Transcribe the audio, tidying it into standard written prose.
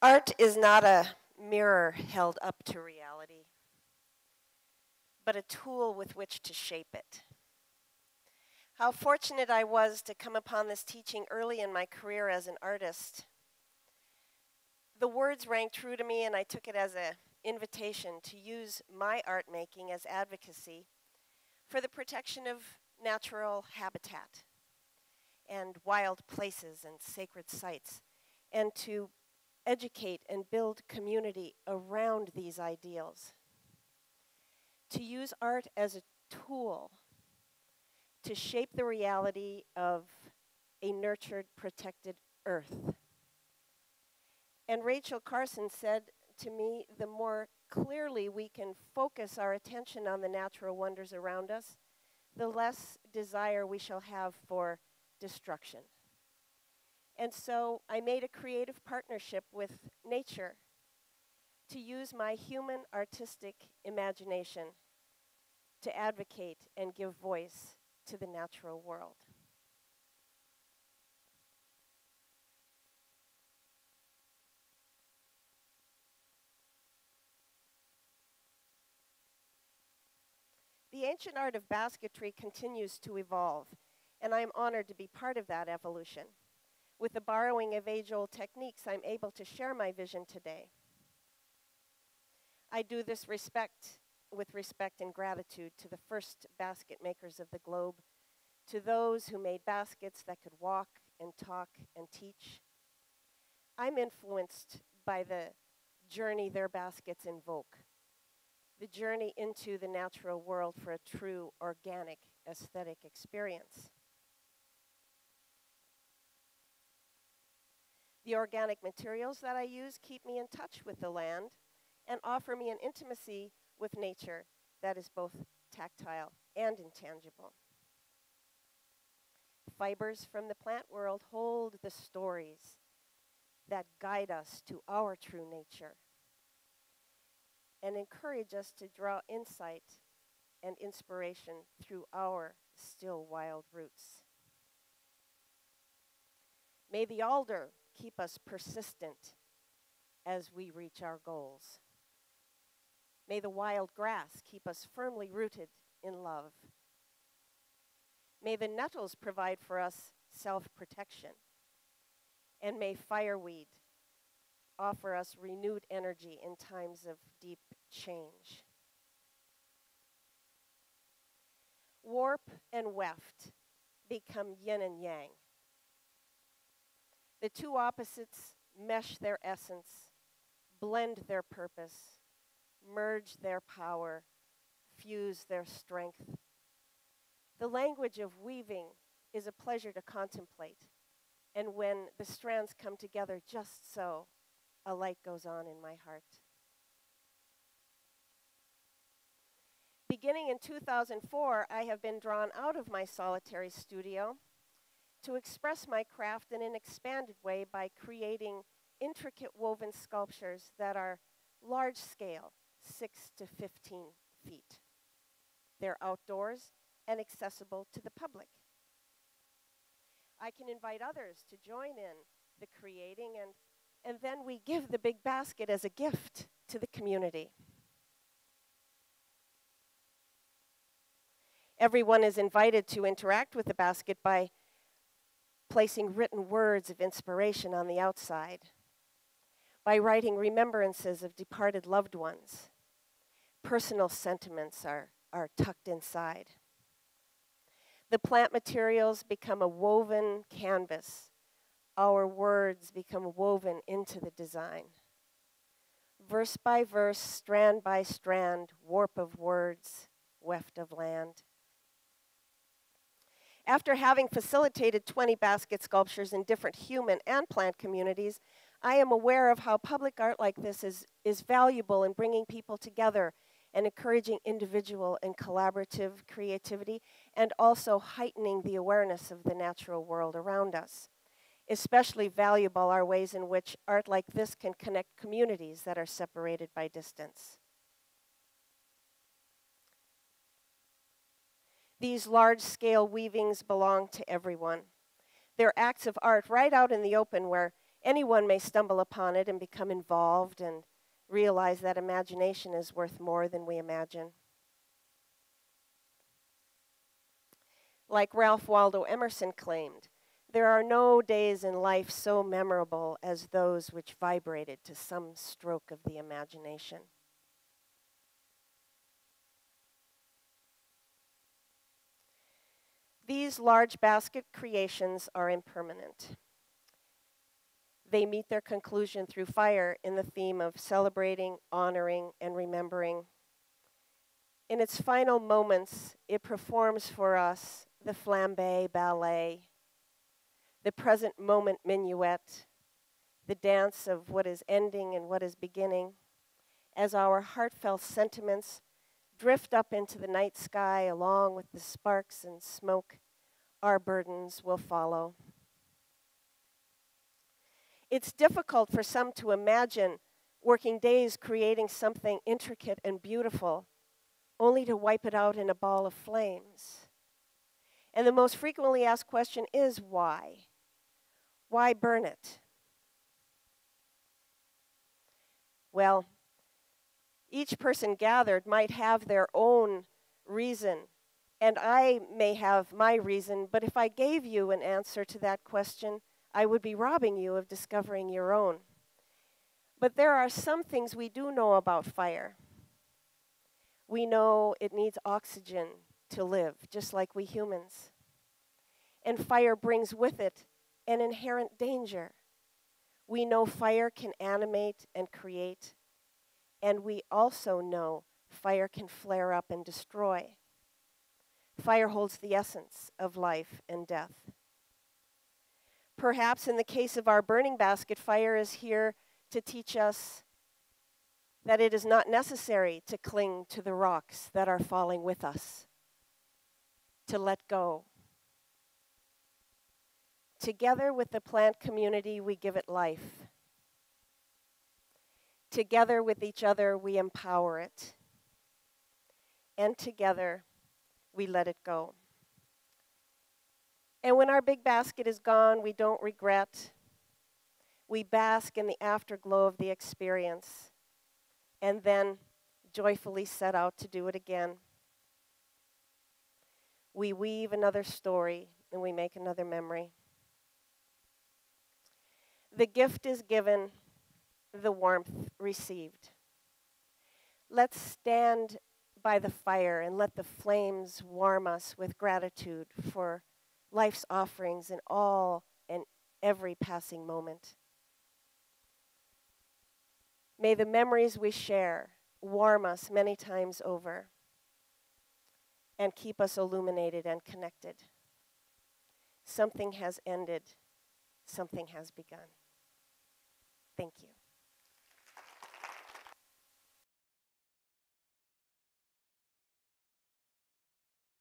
Art is not a mirror held up to reality, but a tool with which to shape it. How fortunate I was to come upon this teaching early in my career as an artist. The words rang true to me, and I took it as an invitation to use my art making as advocacy for the protection of natural habitat and wild places and sacred sites, and to educate and build community around these ideals. To use art as a tool to shape the reality of a nurtured, protected earth. And Rachel Carson said to me, the more clearly we can focus our attention on the natural wonders around us, the less desire we shall have for destruction. And so I made a creative partnership with nature to use my human artistic imagination to advocate and give voice to the natural world. The ancient art of basketry continues to evolve, and I am honored to be part of that evolution. With the borrowing of age-old techniques, I'm able to share my vision today. I do this with respect and gratitude to the first basket makers of the globe, to those who made baskets that could walk and talk and teach. I'm influenced by the journey their baskets invoke, the journey into the natural world for a true organic aesthetic experience. The organic materials that I use keep me in touch with the land and offer me an intimacy with nature that is both tactile and intangible. Fibers from the plant world hold the stories that guide us to our true nature and encourage us to draw insight and inspiration through our still wild roots. May the alder keep us persistent as we reach our goals. May the wild grass keep us firmly rooted in love. May the nettles provide for us self-protection. And may fireweed offer us renewed energy in times of deep change. Warp and weft become yin and yang. The two opposites mesh their essence, blend their purpose, merge their power, fuse their strength. The language of weaving is a pleasure to contemplate, and when the strands come together just so, a light goes on in my heart. Beginning in 2004, I have been drawn out of my solitary studio to express my craft in an expanded way by creating intricate woven sculptures that are large scale, 6 to 15 feet. They're outdoors and accessible to the public. I can invite others to join in the creating, and then we give the big basket as a gift to the community. Everyone is invited to interact with the basket by placing written words of inspiration on the outside, by writing remembrances of departed loved ones. Personal sentiments are tucked inside. The plant materials become a woven canvas. Our words become woven into the design. Verse by verse, strand by strand, warp of words, weft of land. After having facilitated 20 basket sculptures in different human and plant communities, I am aware of how public art like this is valuable in bringing people together and encouraging individual and collaborative creativity, and also heightening the awareness of the natural world around us. Especially valuable are ways in which art like this can connect communities that are separated by distance. These large-scale weavings belong to everyone. They're acts of art right out in the open where Anyone may stumble upon it and become involved and realize that imagination is worth more than we imagine. Like Ralph Waldo Emerson claimed, there are no days in life so memorable as those which vibrated to some stroke of the imagination. These large basket creations are impermanent. They meet their conclusion through fire in the theme of celebrating, honoring, and remembering. In its final moments, it performs for us the flambe ballet, the present moment minuet, the dance of what is ending and what is beginning, as our heartfelt sentiments drift up into the night sky along with the sparks and smoke. Our burdens will follow. It's difficult for some to imagine working days creating something intricate and beautiful, only to wipe it out in a ball of flames. And the most frequently asked question is why? Why burn it? Well, each person gathered might have their own reason, and I may have my reason, but if I gave you an answer to that question, I would be robbing you of discovering your own. But there are some things we do know about fire. We know it needs oxygen to live, just like we humans. And fire brings with it an inherent danger. We know fire can animate and create, and we also know fire can flare up and destroy. Fire holds the essence of life and death. Perhaps in the case of our burning basket, fire is here to teach us that it is not necessary to cling to the rocks that are falling with us, to let go. Together with the plant community, we give it life. Together with each other, we empower it. And together, we let it go. And when our big basket is gone, we don't regret. We bask in the afterglow of the experience and then joyfully set out to do it again. We weave another story and we make another memory. The gift is given, the warmth received. Let's stand by the fire and let the flames warm us with gratitude for life's offerings in all and every passing moment. May the memories we share warm us many times over and keep us illuminated and connected. Something has ended, something has begun. Thank you.